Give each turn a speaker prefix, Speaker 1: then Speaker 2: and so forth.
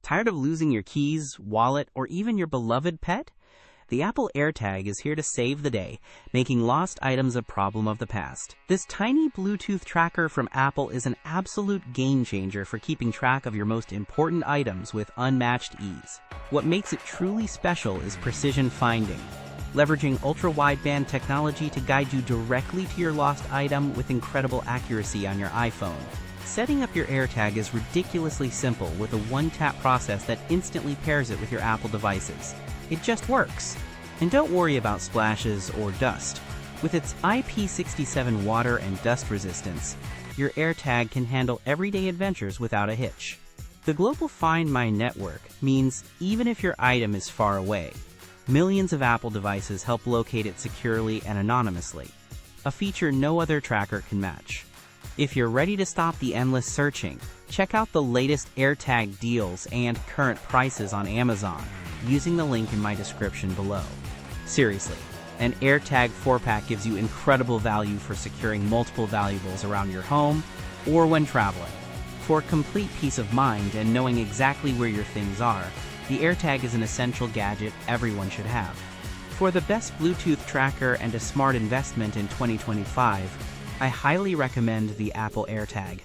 Speaker 1: Tired of losing your keys, wallet, or even your beloved pet? The Apple AirTag is here to save the day, making lost items a problem of the past. This tiny Bluetooth tracker from Apple is an absolute game changer for keeping track of your most important items with unmatched ease. What makes it truly special is precision finding, leveraging Ultra Wideband technology to guide you directly to your lost item with incredible accuracy on your iPhone. Setting up your AirTag is ridiculously simple with a one-tap process that instantly pairs it with your Apple devices. It just works. And don't worry about splashes or dust. With its IP67 water and dust resistance, your AirTag can handle everyday adventures without a hitch. The global Find My network means even if your item is far away, millions of Apple devices help locate it securely and anonymously, a feature no other tracker can match. If you're ready to stop the endless searching, check out the latest AirTag deals and current prices on Amazon using the link in my description below. Seriously, an AirTag 4-pack gives you incredible value for securing multiple valuables around your home or when traveling. For complete peace of mind and knowing exactly where your things are, the AirTag is an essential gadget everyone should have. For the best Bluetooth tracker and a smart investment in 2025, I highly recommend the Apple AirTag.